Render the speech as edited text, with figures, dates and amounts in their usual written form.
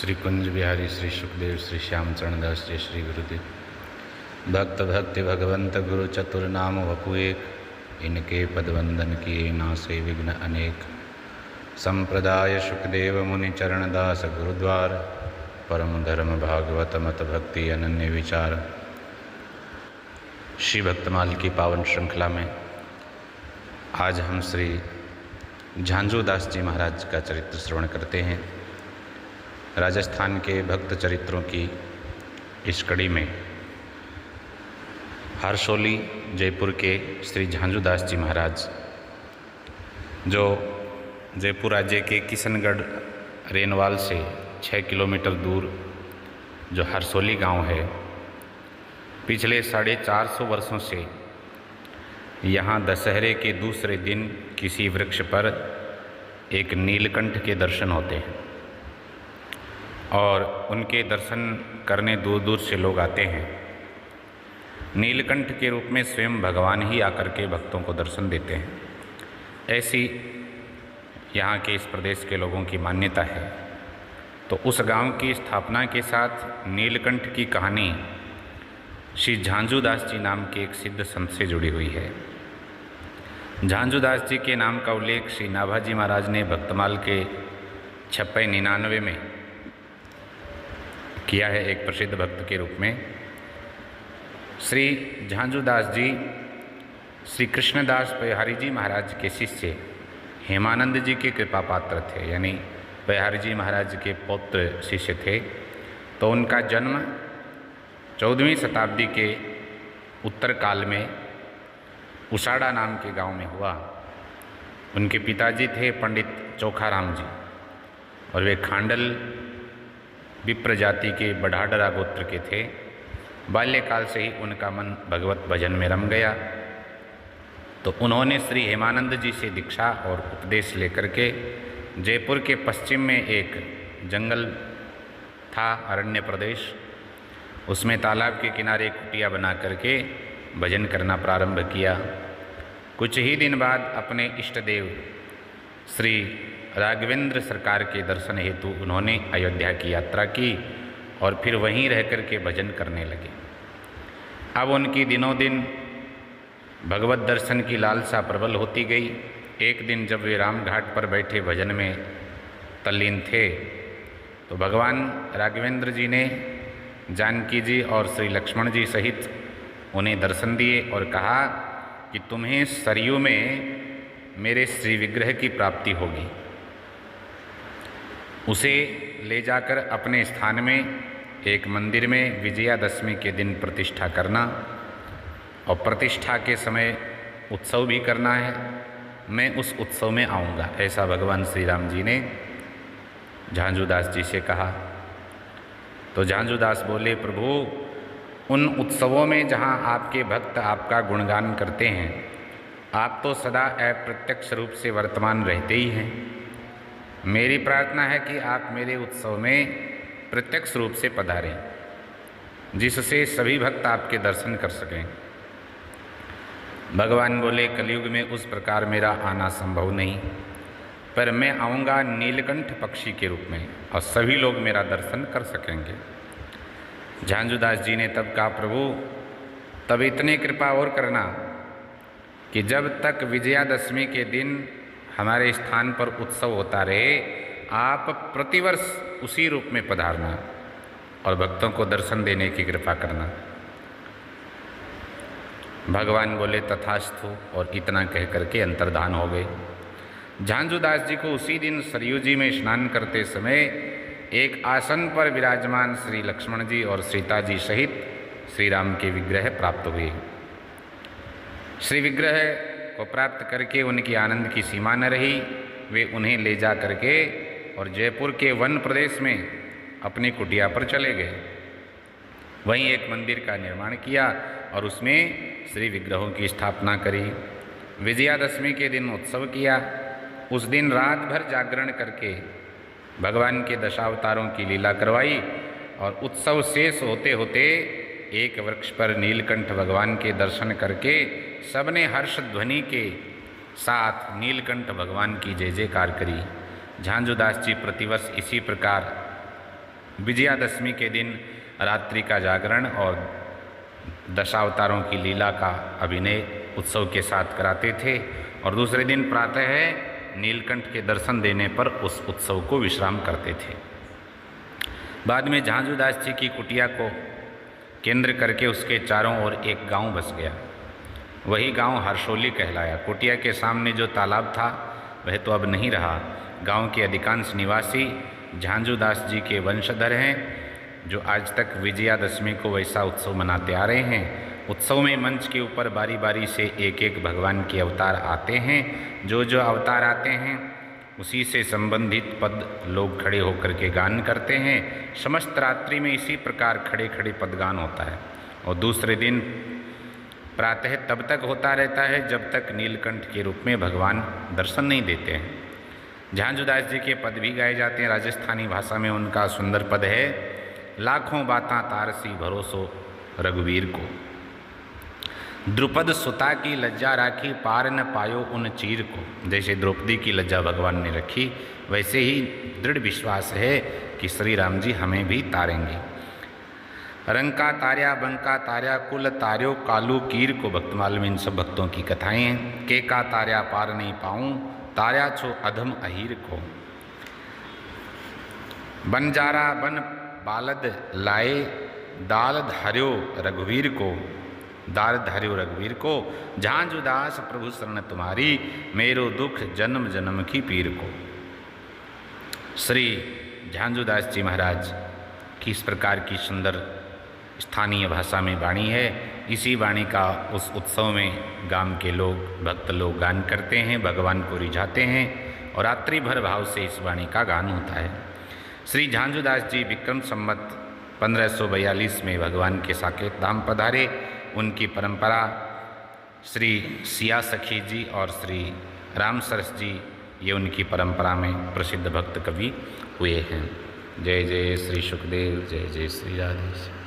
श्री कुंज बिहारी, श्री सुखदेव, श्री श्यामचरण दास जी, श्री गुरुदेव। भक्त भक्ति भगवंत गुरु चतुर नाम वपु एक, इनके पदवंदन किए नासे विघ्न अनेक। संप्रदाय सुखदेव मुनि चरण दास गुरुद्वार, परम धर्म भागवत मत भक्ति अनन्य विचार। श्री भक्तमाल की पावन श्रृंखला में आज हम श्री झांझूदास जी महाराज का चरित्र श्रवण करते हैं। राजस्थान के भक्त चरित्रों की इस कड़ी में हरसोली जयपुर के श्री झांझूदास जी महाराज, जो जयपुर राज्य के किशनगढ़ रेनवाल से 6 किलोमीटर दूर जो हरसोली गांव है, पिछले 450 वर्षों से यहाँ दशहरे के दूसरे दिन किसी वृक्ष पर एक नीलकंठ के दर्शन होते हैं और उनके दर्शन करने दूर दूर से लोग आते हैं। नीलकंठ के रूप में स्वयं भगवान ही आकर के भक्तों को दर्शन देते हैं। ऐसी यहाँ के इस प्रदेश के लोगों की मान्यता है। तो उस गांव की स्थापना के साथ नीलकंठ की कहानी श्री झांझूदास जी नाम के एक सिद्ध संत से जुड़ी हुई है। झांझूदास जी के नाम का उल्लेख श्री नाभाजी महाराज ने भक्तमाल के 9699 में किया है, एक प्रसिद्ध भक्त के रूप में। श्री झांझूदास जी श्री कृष्णदास बिहारी जी महाराज के शिष्य हेमानंद जी के कृपा पात्र थे, यानी बिहारी जी महाराज के पौत्र शिष्य थे। तो उनका जन्म 14वीं शताब्दी के उत्तर काल में उसाड़ा नाम के गांव में हुआ। उनके पिताजी थे पंडित चोखाराम जी और वे खांडल विप्र जाति के बढ़ाडरा गोत्र के थे। बाल्यकाल से ही उनका मन भगवत भजन में रम गया। तो उन्होंने श्री हेमानंद जी से दीक्षा और उपदेश लेकर के जयपुर के पश्चिम में एक जंगल था, अरण्य प्रदेश, उसमें तालाब के किनारे कुटिया बना करके भजन करना प्रारंभ किया। कुछ ही दिन बाद अपने इष्ट देव श्री राघवेंद्र सरकार के दर्शन हेतु उन्होंने अयोध्या की यात्रा की और फिर वहीं रह कर के भजन करने लगे। अब उनकी दिनों दिन भगवत दर्शन की लालसा प्रबल होती गई। एक दिन जब वे राम घाट पर बैठे भजन में तल्लीन थे तो भगवान राघवेंद्र जी ने जानकी जी और श्री लक्ष्मण जी सहित उन्हें दर्शन दिए और कहा कि तुम्हें सरयू में मेरे श्री विग्रह की प्राप्ति होगी। उसे ले जाकर अपने स्थान में एक मंदिर में विजयादशमी के दिन प्रतिष्ठा करना और प्रतिष्ठा के समय उत्सव भी करना है। मैं उस उत्सव में आऊँगा, ऐसा भगवान श्री राम जी ने झांझूदास जी से कहा। तो झांझूदास बोले, प्रभु उन उत्सवों में जहाँ आपके भक्त आपका गुणगान करते हैं, आप तो सदा अप्रत्यक्ष रूप से वर्तमान रहते ही हैं। मेरी प्रार्थना है कि आप मेरे उत्सव में प्रत्यक्ष रूप से पधारें, जिससे सभी भक्त आपके दर्शन कर सकें। भगवान बोले, कलयुग में उस प्रकार मेरा आना संभव नहीं, पर मैं आऊँगा नीलकंठ पक्षी के रूप में और सभी लोग मेरा दर्शन कर सकेंगे। झांझूदास जी ने तब कहा, प्रभु तब इतनी कृपा और करना कि जब तक विजयादशमी के दिन हमारे स्थान पर उत्सव होता रहे, आप प्रतिवर्ष उसी रूप में पधारना और भक्तों को दर्शन देने की कृपा करना। भगवान बोले, तथास्तु, और इतना कह करके अंतर्धान हो गए। झांझूदास जी को उसी दिन सरयू जी में स्नान करते समय एक आसन पर विराजमान श्री लक्ष्मण जी और सीता जी सहित श्री राम के विग्रह प्राप्त हुए। श्री विग्रह को प्राप्त करके उनकी आनंद की सीमा न रही। वे उन्हें ले जा करके और जयपुर के वन प्रदेश में अपनी कुटिया पर चले गए। वहीं एक मंदिर का निर्माण किया और उसमें श्री विग्रहों की स्थापना करी। विजयादशमी के दिन उत्सव किया। उस दिन रात भर जागरण करके भगवान के दशावतारों की लीला करवाई और उत्सव शेष होते होते एक वृक्ष पर नीलकंठ भगवान के दर्शन करके सबने हर्ष ध्वनि के साथ नीलकंठ भगवान की जय जयकार करी। झांझूदास जी प्रतिवर्ष इसी प्रकार विजयादशमी के दिन रात्रि का जागरण और दशावतारों की लीला का अभिनय उत्सव के साथ कराते थे और दूसरे दिन प्रातः नीलकंठ के दर्शन देने पर उस उत्सव को विश्राम करते थे। बाद में झांझूदास जी की कुटिया को केंद्र करके उसके चारों ओर एक गांव बस गया। वही गांव हर्षोली कहलाया। कुटिया के सामने जो तालाब था वह तो अब नहीं रहा। गांव के अधिकांश निवासी झांझूदास जी के वंशधर हैं, जो आज तक विजयादशमी को वैसा उत्सव मनाते आ रहे हैं। उत्सव में मंच के ऊपर बारी बारी से एक एक भगवान के अवतार आते हैं। जो जो अवतार आते हैं उसी से संबंधित पद लोग खड़े होकर के गान करते हैं। समस्त रात्रि में इसी प्रकार खड़े खड़े पदगान होता है और दूसरे दिन प्रातः तब तक होता रहता है जब तक नीलकंठ के रूप में भगवान दर्शन नहीं देते हैं। झांझूदास जी के पद भी गाए जाते हैं। राजस्थानी भाषा में उनका सुंदर पद है, लाखों बातां तारसी भरोसो रघुवीर को, द्रुपद सुता की लज्जा राखी पार न पायो उन चीर को। जैसे द्रौपदी की लज्जा भगवान ने रखी, वैसे ही दृढ़ विश्वास है कि श्री राम जी हमें भी तारेंगे। रंका तार्या बंका तार्या कुल तार्यो कालू कीर को भक्तमाल में इन सब भक्तों की कथाएं हैं। के का तार्या पार नहीं पाऊँ तार्या छो अधम अहीर को, बनजारा बन बालद लाए दाल धार्यो रघुवीर को, दाल धार्यो रघुवीर को, झांझूदास प्रभु शरण तुम्हारी मेरो दुख जन्म जन्म की पीर को। श्री झांझूदास जी महाराज की इस प्रकार की सुंदर स्थानीय भाषा में वाणी है। इसी वाणी का उस उत्सव में गांव के लोग, भक्त लोग गान करते हैं, भगवान को रिझाते हैं और रात्रि भर भाव से इस वाणी का गान होता है। श्री झांझूदास जी विक्रम संवत 1542 में भगवान के साकेत धाम पधारे। उनकी परंपरा श्री सिया सखी जी और श्री राम सरस जी, ये उनकी परंपरा में प्रसिद्ध भक्त कवि हुए हैं। जय जय श्री सुखदेव, जय जय श्री राधेश्याम।